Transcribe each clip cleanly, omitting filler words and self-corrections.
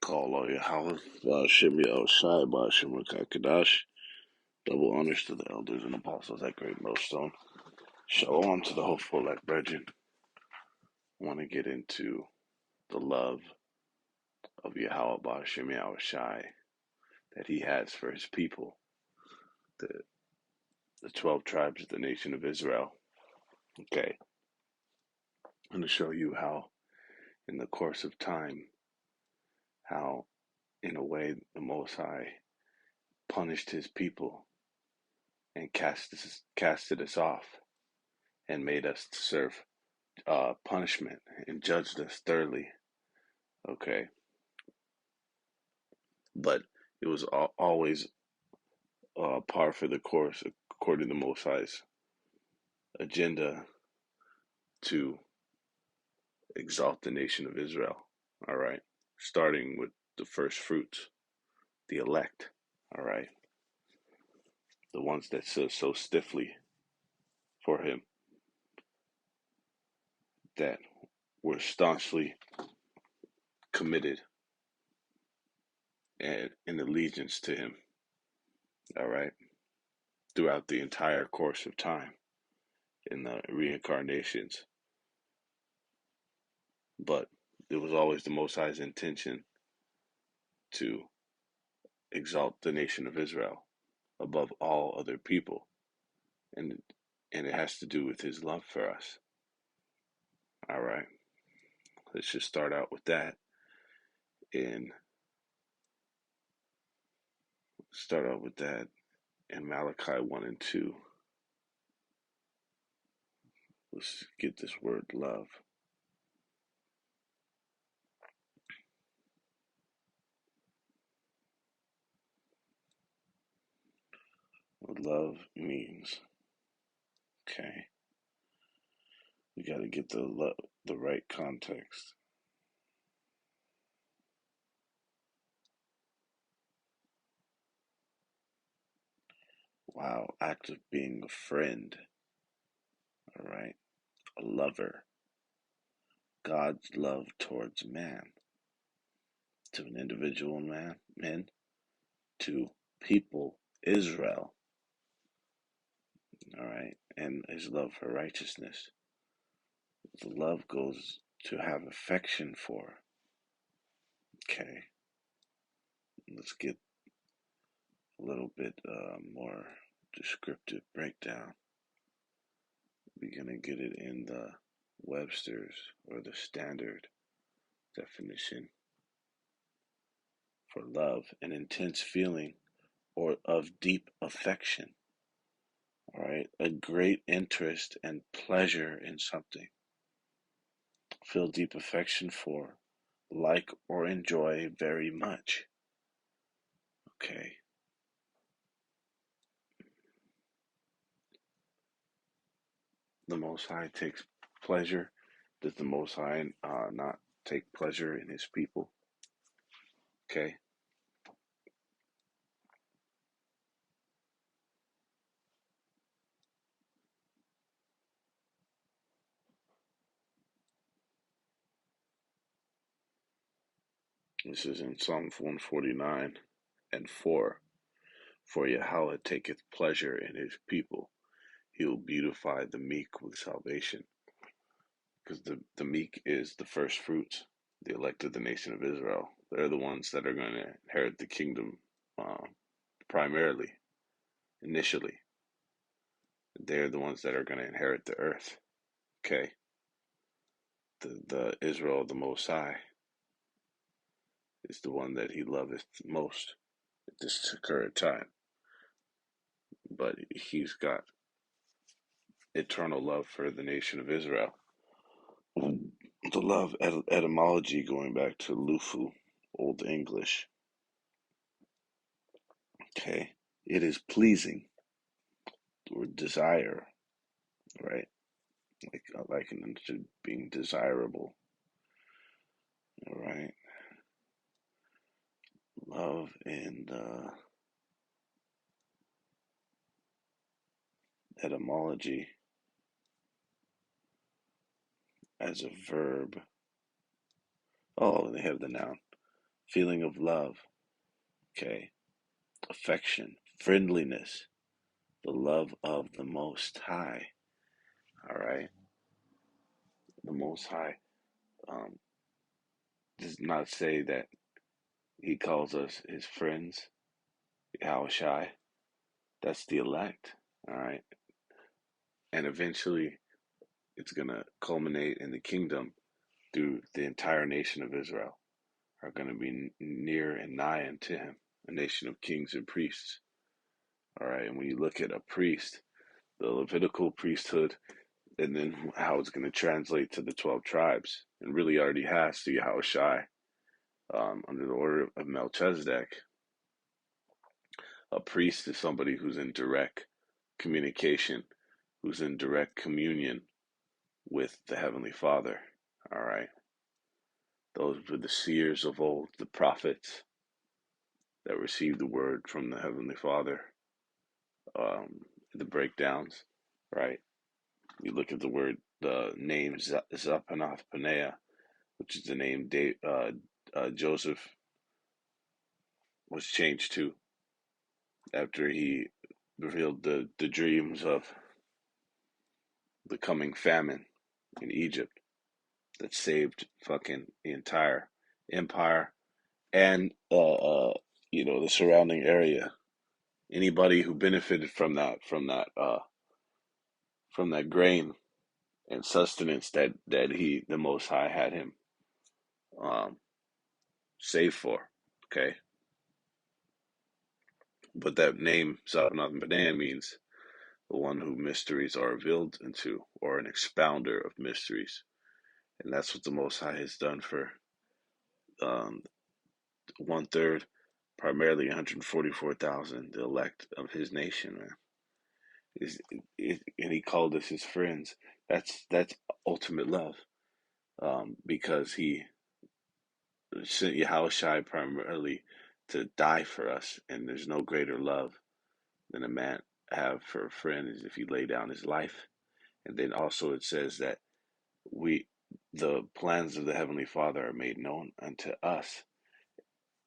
Call all your house, Shimmy Shai, Shimmer Kakadash. Double honors to the elders and apostles at Great Millstone. Shalom to the hopeful elect brethren. I want to get into the love of Yahweh Shimmy Shai that he has for his people, the, the 12 tribes of the nation of Israel. Okay, I'm going to show you how, in the course of time, how, in a way, the Most High punished his people and casted us off and made us to serve punishment and judged us thoroughly. Okay, but it was always par for the course, according to Most High's agenda, to exalt the nation of Israel. All right, starting with the first fruits, the elect. All right, the ones that stood so stiffly for him, that were staunchly committed and in allegiance to him. All right, throughout the entire course of time in the reincarnations. But it was always the Most High's intention to exalt the nation of Israel above all other people. And it has to do with his love for us. All right. Let's just start out with that. In Malachi 1 and 2. Let's get this word love. What love means. Okay. We got to get the right context. Wow, act of being a friend. All right. A lover. God's love towards man. To an individual man, to people, Israel. All right. And his love for righteousness. The love goes to have affection for. Okay. Let's get a little bit more descriptive breakdown. We're going to get it in the Webster's or the standard definition for love, an intense feeling or of deep affection. All right, a great interest and pleasure in something. Feel deep affection for, like or enjoy very much. Okay. The Most High takes pleasure. Does the Most High not take pleasure in his people? Okay. This is in Psalm 149 and 4. For Yahweh taketh pleasure in his people. He will beautify the meek with salvation. Because the meek is the first fruits, the elect of the nation of Israel. They're the ones that are going to inherit the kingdom primarily, initially. They're the ones that are going to inherit the earth. Okay? The Israel of the Most High is the one that he loveth most at this current time. But he's got eternal love for the nation of Israel. The love etymology going back to Lufu, Old English. Okay, it is pleasing or desire, right? Like I liken them to being desirable. All right, love and etymology as a verb. Oh, they have the noun. feeling of love, okay, affection, friendliness, the love of the Most High, all right? The Most High um, does not say that he calls us his friends, Yahushai. That's the elect, all right? And eventually it's going to culminate in the kingdom through the entire nation of Israel are going to be near and nigh unto him, a nation of kings and priests. All right, and when you look at a priest, the Levitical priesthood, and then how it's going to translate to the 12 tribes, and really already has to Yahushai under the order of Melchizedek. A priest is somebody who's in direct communication, who's in direct communion with the Heavenly Father. All right, those were the seers of old, the prophets that received the word from the Heavenly Father, the breakdowns, right? You look at the word, the name Zapanath Paneah, which is the name Joseph was changed to after he revealed the dreams of the coming famine in Egypt that saved fucking the entire empire and the surrounding area. Anybody who benefited from that grain and sustenance that he, the Most High, had him um, saved for. Okay, but that name Zaphanath Padan means the one who mysteries are revealed into, or an expounder of mysteries, and that's what the Most High has done for um, 1/3, primarily 144,000, the elect of his nation. Man, and he called us his friends. That's ultimate love, because he sent Yahushua primarily to die for us, and there's no greater love than a man have for a friend is if he lay down his life. And then also it says that we, the plans of the Heavenly Father are made known unto us,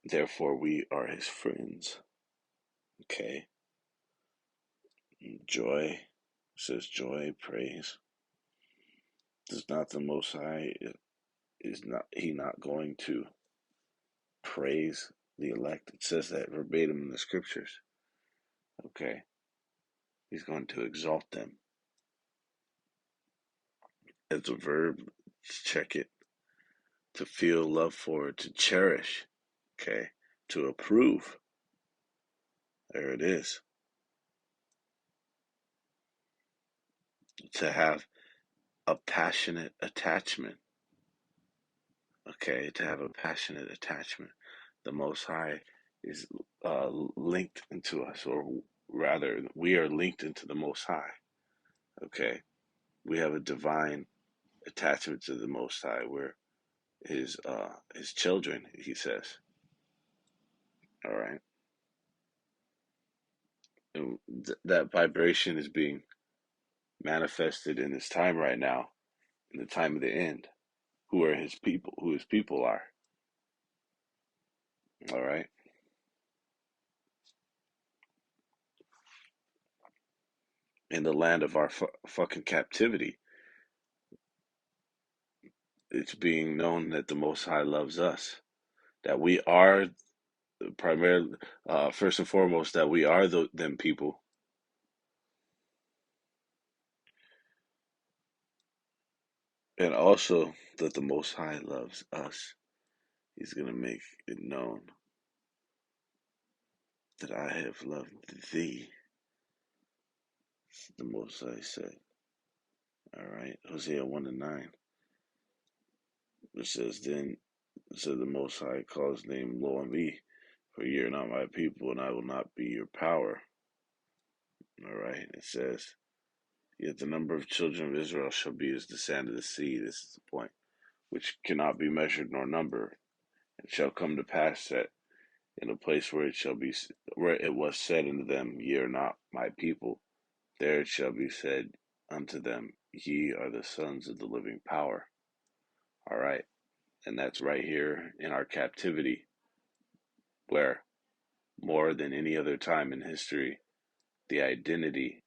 therefore we are his friends. Okay, joy says joy, praise. Does not the Most High is not he not going to praise the elect? It says that verbatim in the scriptures. Okay, he's going to exalt them. As a verb, check it. To feel love for, to cherish, okay, to approve. There it is. To have a passionate attachment, okay, to have a passionate attachment. The Most High is linked into us, or rather, we are linked into the Most High, okay. We have a divine attachment to the Most High. We're his children, he says. All right, and that vibration is being manifested in this time right now, in the time of the end, who his people are. All right. In the land of our fucking captivity, it's being known that the Most High loves us. That we are primarily, first and foremost, that we are them people. And also that the Most High loves us. He's going to make it known that I have loved thee, the Most High said. All right. Hosea 1-9. It says, then said the Most High, call his name, lo on me, for ye are not my people, and I will not be your power. All right. It says, yet the number of children of Israel shall be as the sand of the sea. This is the point, which cannot be measured nor numbered. It shall come to pass that in a place where it was said unto them, ye are not my people, there it shall be said unto them, ye are the sons of the living power. All right. And that's right here in our captivity. where more than any other time in history, the identity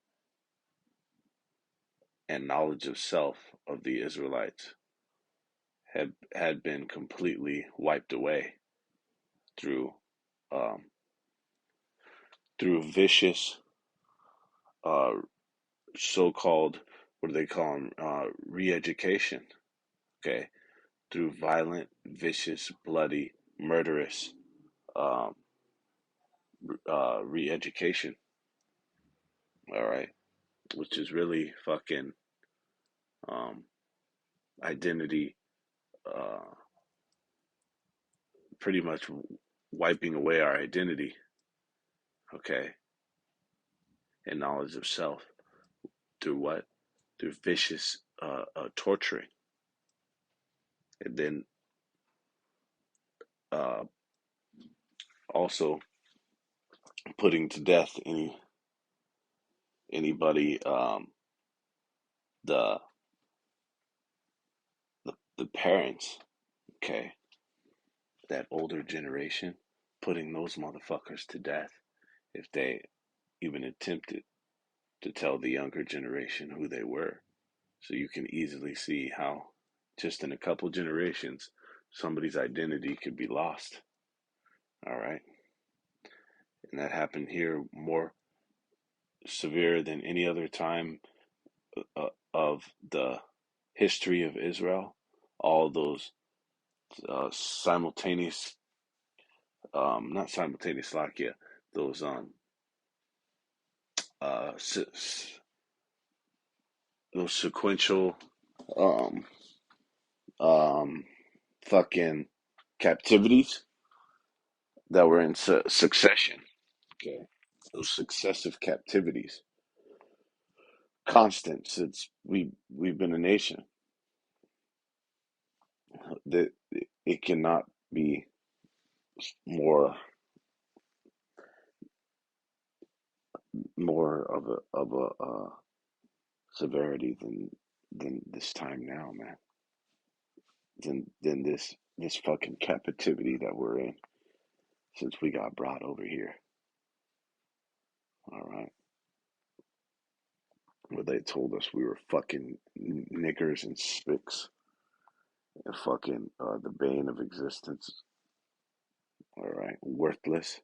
and knowledge of self of the Israelites had been completely wiped away through um, through vicious uh, so-called, what do they call them, re-education. Okay, through violent, vicious, bloody, murderous um, re-education. All right, which is really fucking um, identity, uh, pretty much wiping away our identity. Okay, and knowledge of self through what? Through vicious torturing, and then uh, also putting to death anybody, the the parents. Okay, that older generation, putting those motherfuckers to death if they even attempted to tell the younger generation who they were. So you can easily see how just in a couple generations somebody's identity could be lost. All right, and that happened here more severe than any other time of the history of Israel. All those simultaneous, not simultaneous Slakia, those uh, those sequential um, um, fucking captivities that were in succession. Okay, those successive captivities, constant since we've been a nation. That it cannot be more more of a severity than this time now, man. Than this fucking captivity that we're in since we got brought over here. All right, where they told us we were fucking niggers and spicks and fucking the bane of existence. All right, worthless.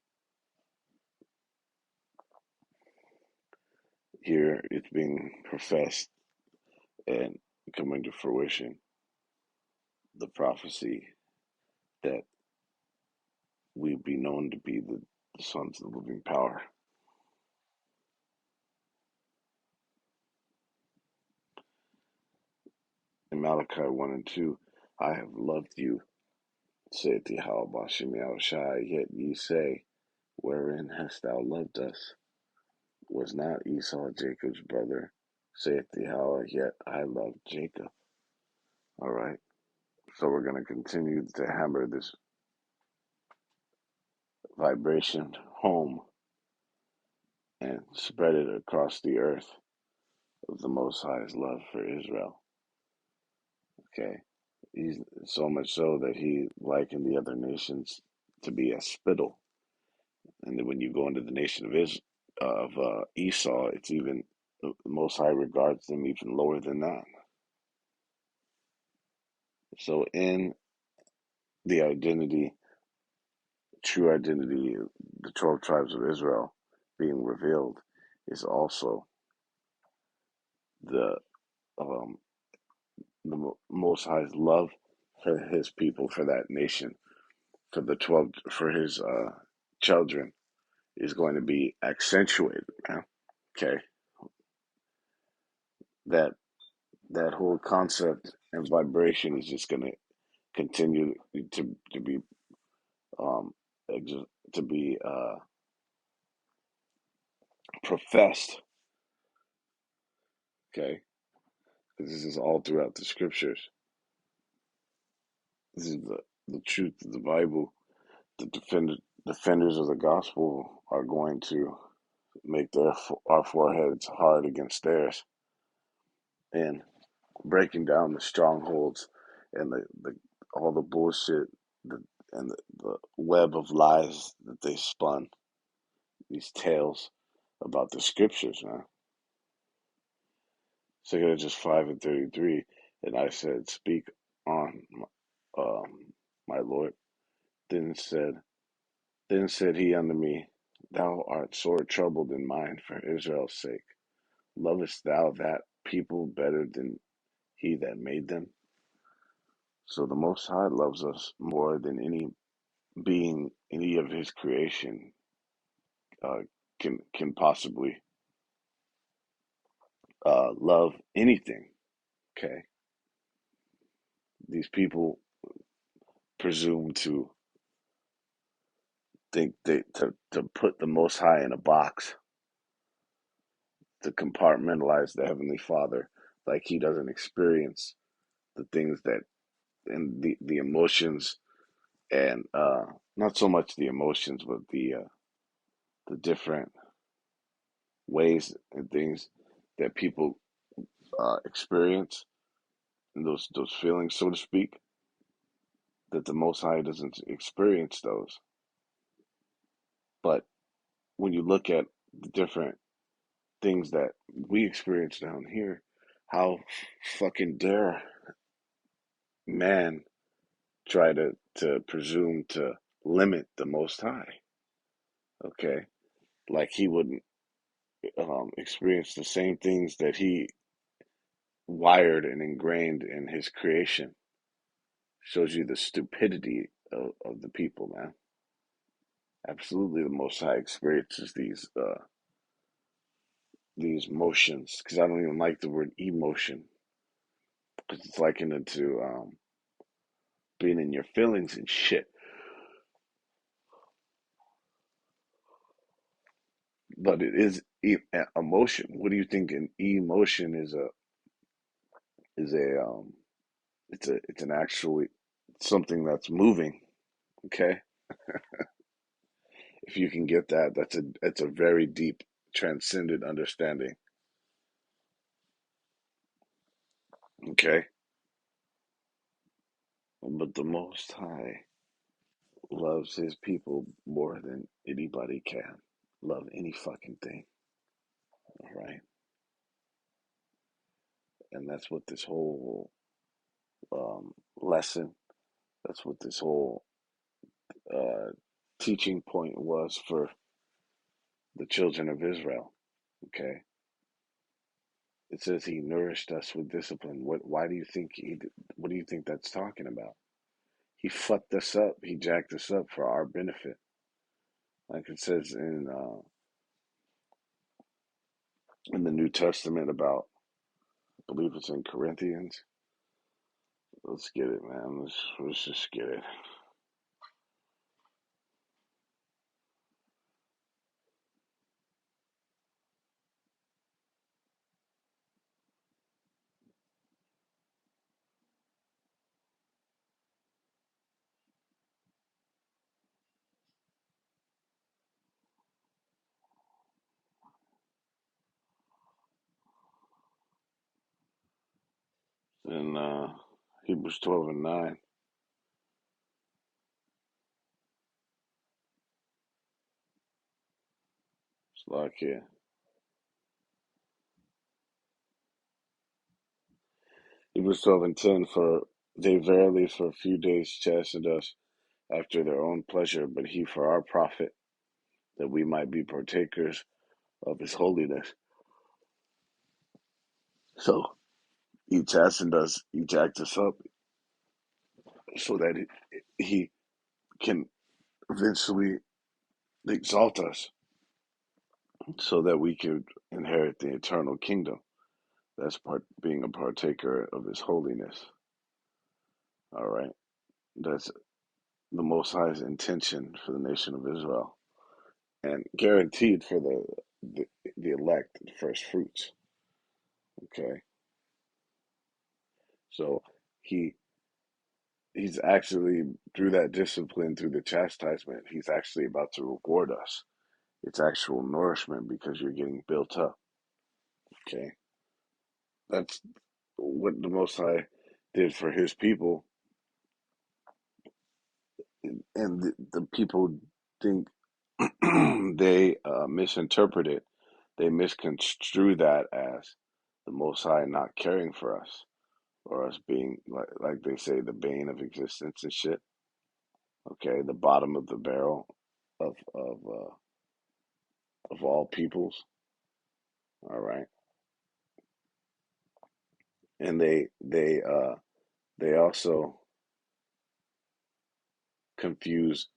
Here it's being professed and coming to fruition the prophecy that we be known to be the sons of the living power. In Malachi 1 and 2, I have loved you, saith Yahweh Bashem Yahushai, yet ye say, wherein hast thou loved us? Was not Esau Jacob's brother? Saith Yahweh, yet I loved Jacob. All right, so we're going to continue to hammer this vibration home and spread it across the earth of the Most High's love for Israel. Okay, he's so much so that he likened the other nations to be as spittle, and then when you go into the nation of Esau, it's even the Most High regards them even lower than that. So in the identity, true identity, the 12 tribes of Israel being revealed is also the um, the Most High's love for His people, for that nation, for the 12, for His children is going to be accentuated. Man. Okay, that that whole concept and vibration is just going to continue to be um to be professed. Okay, this is all throughout the scriptures. This is the truth of the Bible. The defenders of the gospel are going to make our foreheads hard against theirs, and breaking down the strongholds and the all the bullshit, the, and the web of lies that that they spun, these tales about the scriptures, man. Second Edges 5 and 33, and I said, "Speak on, my Lord." Then said, then said he unto me, Thou art sore troubled in mind for Israel's sake. Lovest thou that people better than he that made them? So the Most High loves us more than any being, any of his creation uh, can possibly love anything. Okay, these people presume to think to put the Most High in a box, to compartmentalize the Heavenly Father, like he doesn't experience the things that, and the emotions, and not so much the emotions, but the different ways and things that people experience, and those feelings, so to speak, that the Most High doesn't experience those. But when you look at the different things that we experience down here, how fucking dare man try to presume to limit the Most High? Okay, like he wouldn't experience the same things that he wired and ingrained in his creation. Shows you the stupidity of the people, man. Absolutely, the Most High experiences these motions, because I don't even like the word emotion, because it's likened into being in your feelings and shit. But it is emotion. What do you think an emotion is? A it's an actually something that's moving. Okay, if you can get that, that's a very deep, transcendent understanding. Okay, but the Most High loves his people more than anybody can love any fucking thing. All right, and that's what this whole lesson. That's what this whole uh, teaching point was for the children of Israel. Okay, it says he nourished us with discipline. What? Why do you think he? What do you think that's talking about? He fucked us up. He jacked us up for our benefit. Like it says in the New Testament about, I believe it's in Corinthians. Let's get it, man. Let's just get it. In Hebrews 12 and 9, it's like here. Hebrews 12 and 10, for they verily for a few days chastened us after their own pleasure, but he for our profit, that we might be partakers of his holiness. So he chastened us, he jacked us up, so that he can eventually exalt us, so that we could inherit the eternal kingdom. That's part being a partaker of his holiness. All right. That's the Most High's intention for the nation of Israel, and guaranteed for the, the elect, the first fruits. Okay. So he he's actually, through that discipline, through the chastisement, he's actually about to reward us. It's actual nourishment because you're getting built up. Okay. That's what the Most High did for his people, and the people think. they misinterpret it. They misconstrue that as the Most High not caring for us, or us being like they say, the bane of existence and shit. Okay, the bottom of the barrel of all peoples. All right, and they also confuse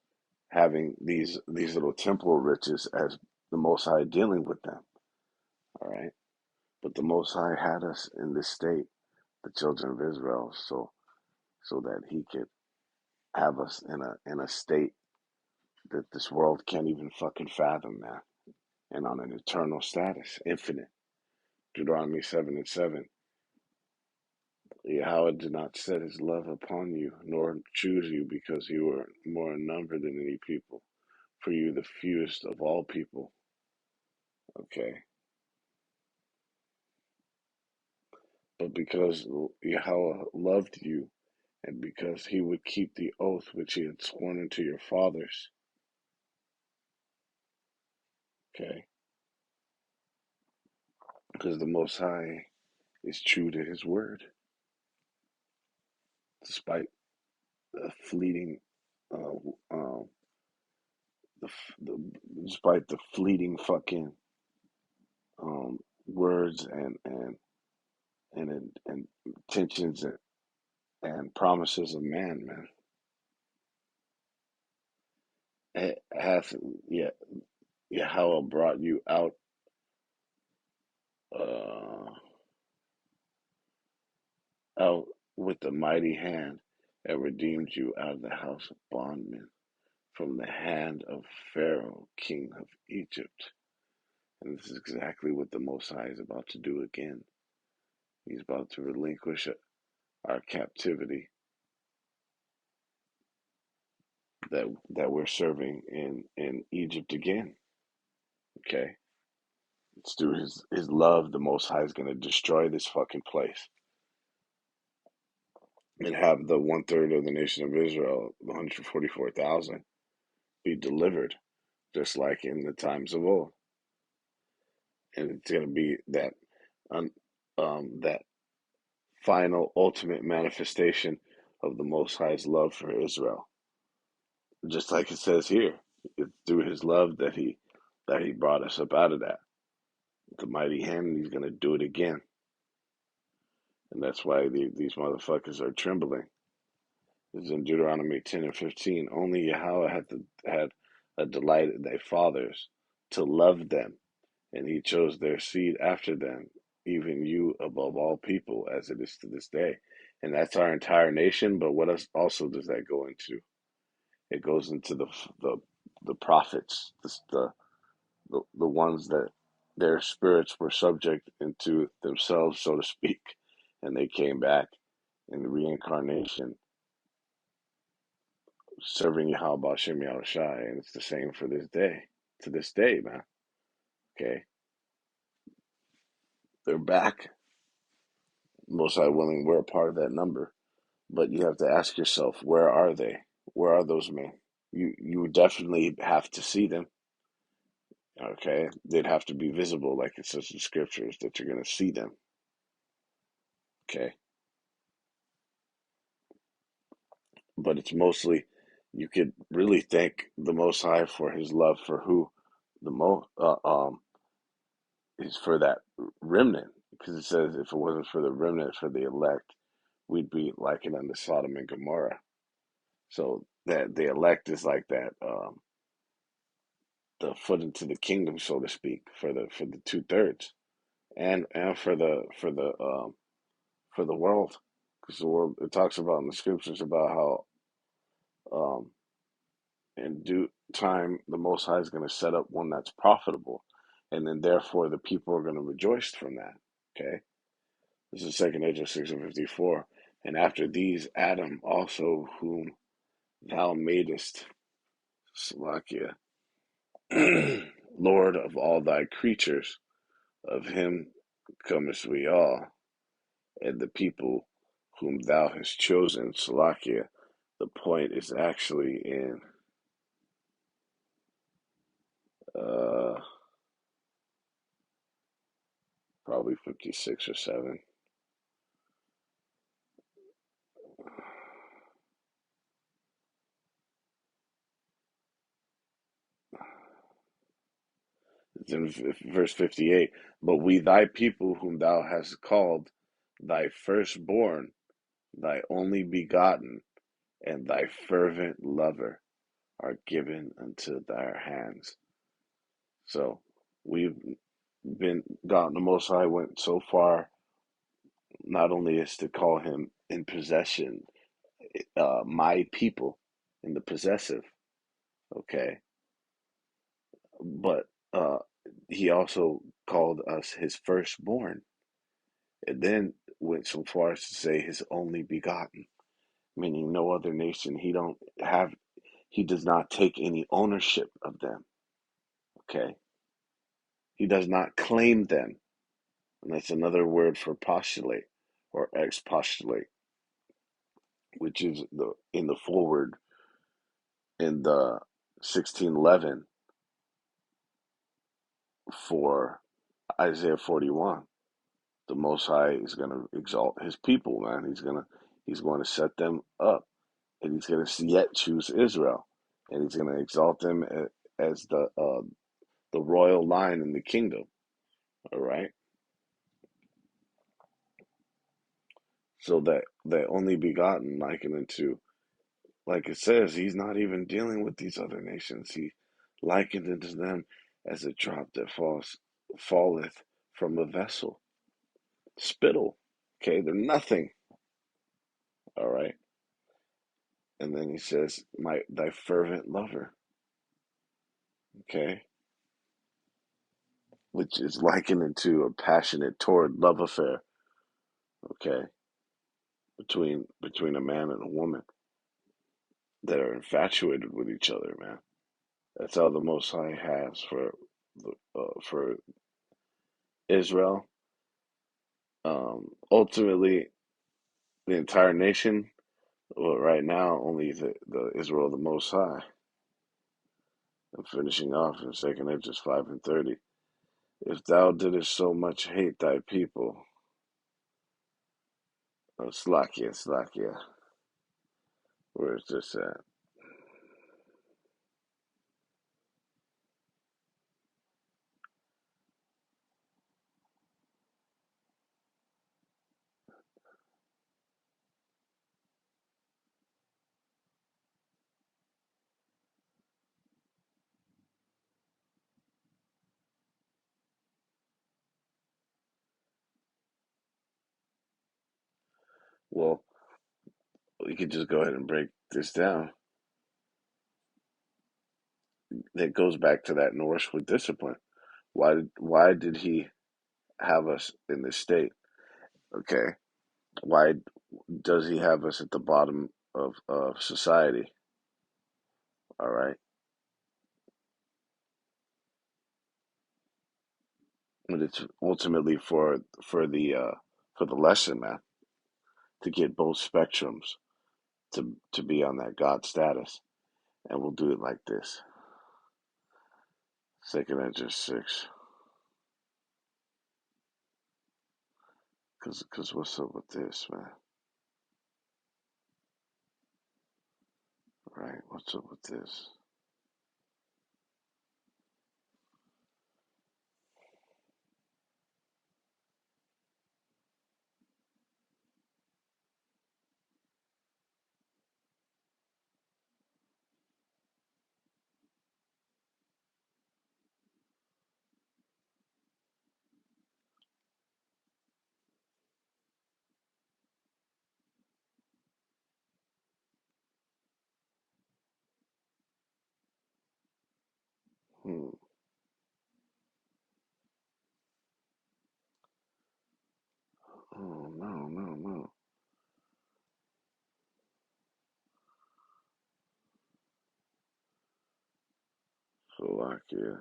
having these little temporal riches as the Most High dealing with them. All right, but the Most High had us in this state, the children of Israel, so that He could have us in a state that this world can't even fucking fathom, man, and on an eternal status, infinite. Deuteronomy 7:7. Yahweh did not set his love upon you, nor choose you because you were more in number than any people, for you the fewest of all people. Okay. But because Yahweh loved you, and because he would keep the oath which he had sworn unto your fathers. Okay. Because the Most High is true to his word, despite the fleeting, uh, um, the despite the fleeting fucking words and intentions and promises of man, man. It hath yeah, Yahweh brought you uh out with a mighty hand and redeemed you out of the house of bondmen from the hand of Pharaoh, king of Egypt. And this is exactly what the Most High is about to do again. He's about to relinquish our captivity that we're serving in Egypt again. Okay, it's through his love. The Most High is going to destroy this fucking place and have the 1/3 of the nation of Israel, the 144,000, be delivered, just like in the times of old. And it's going to be that final ultimate manifestation of the Most High's love for Israel. Just like it says here, it's through his love that he brought us up out of that. The mighty hand, and he's going to do it again. And that's why these motherfuckers are trembling. It's in Deuteronomy 10:15. Only Yahweh had a delight in their fathers to love them, and he chose their seed after them, even you above all people, as it is to this day. And that's our entire nation. But what else also does that go into? It goes into the the prophets, the ones that their spirits were subject into themselves, so to speak, and they came back in reincarnation, serving Yahweh Bashem Yahushai, and it's the same for this day, to this day, man. Okay, they're back. Most High willing, we're a part of that number, but you have to ask yourself, where are they? Where are those men? You definitely have to see them. Okay, they'd have to be visible, like it says in scriptures that you're going to see them. Okay, but it's mostly you could really thank the Most High for His love for who the most is for that remnant, because it says if it wasn't for the remnant, for the elect, we'd be like it unto Sodom and Gomorrah. So that the elect is like that, the foot into the kingdom, so to speak, for the 2/3, and for the world, because the world, it talks about in the scriptures about how um, in due time the Most High is going to set up one that's profitable, and then therefore the people are going to rejoice from that. Okay, this is Second Age 6:54. And after these, Adam also, whom thou madest, Salakia, Lord of all thy creatures, of him comest we all, and the people whom thou hast chosen, Salakia. The point is actually in Uh, Probably 56 or 7. It's in verse 58. But we, thy people, whom thou hast called, thy firstborn, thy only begotten, and thy fervent lover, are given unto thy hands. So we've been, God the Most High went so far, not only is to call him in possession, my people, in the possessive, okay, but he also called us his firstborn, and then went so far as to say his only begotten, meaning no other nation. He does not take any ownership of them. Okay, he does not claim them, and that's another word for postulate or expostulate, which is the in the forward in the 1611 for Isaiah 41. The Most High is going to exalt his people, man. He's going to set them up, and he's going to yet choose Israel, and he's going to exalt them as the royal line in the kingdom. All right, so that only begotten likened unto, like it says, he's not even dealing with these other nations. He likened unto them as a drop that falleth from a vessel, spittle. Okay, they're nothing. All right, and then he says, "My thy fervent lover." Okay, which is likened into a passionate toward love affair. Okay, between a man and a woman that are infatuated with each other, man. That's how the Most High has for Israel. Ultimately, the entire nation. Well, right now, only the Israel of the Most High. I'm finishing off in 2 Esdras 5:30. If thou didst so much hate thy people, oh, Slakia, Slakia, where is this at? Well, we could just go ahead and break this down. That goes back to that Norse with discipline. Why did he have us in this state? Okay, why does he have us at the bottom of society? All right, but it's ultimately for the lesson, man, to get both spectrums to be on that God status, and we'll do it like this. 2 Esdras 6, cause what's up with this, man? Right, what's up with this? Hmm. Oh no, no, no. Slovakia,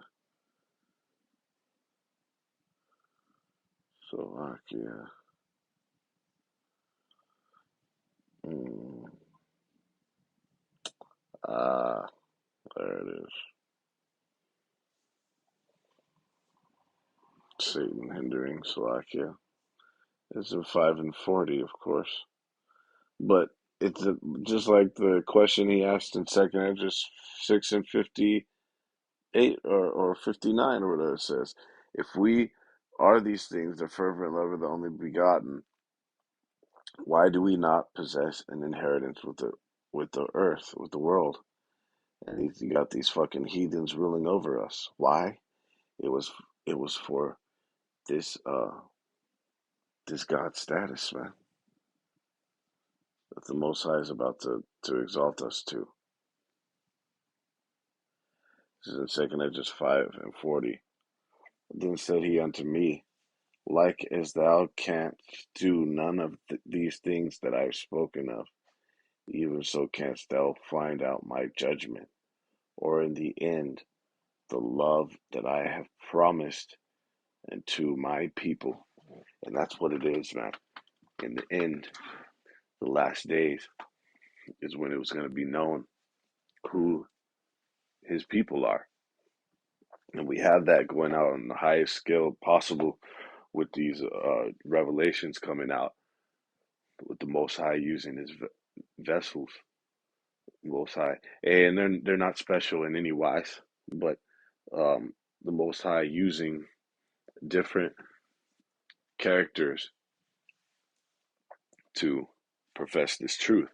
Slovakia. Hmm. Ah, there it is. Satan hindering Slovakia. It's a 5 and 40, of course. But just like the question he asked in second Esdras 6 and 58 or 59 or whatever it says. If we are these things, the fervent love of the only begotten, why do we not possess an inheritance with the earth, with the world? And you got these fucking heathens ruling over us. Why? It was it was for this this God status, man. That the Most High is about to exalt us to. This is in second Esdras 5 and 40. Then said he unto me, like as thou canst do none of these things that I have spoken of, even so canst thou find out my judgment, or in the end, the love that I have promised unto my people. And that's what it is, man. In the end, the last days is when it was going to be known who his people are. And we have that going out on the highest scale possible with these revelations coming out, with the Most High using his vessels, Most High, and they're not special in any wise, but the Most High using different characters to profess this truth,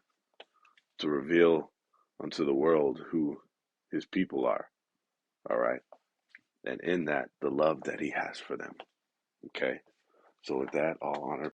to reveal unto the world who his people are. All right, and in that, the love that he has for them. Okay, so with that, all honor.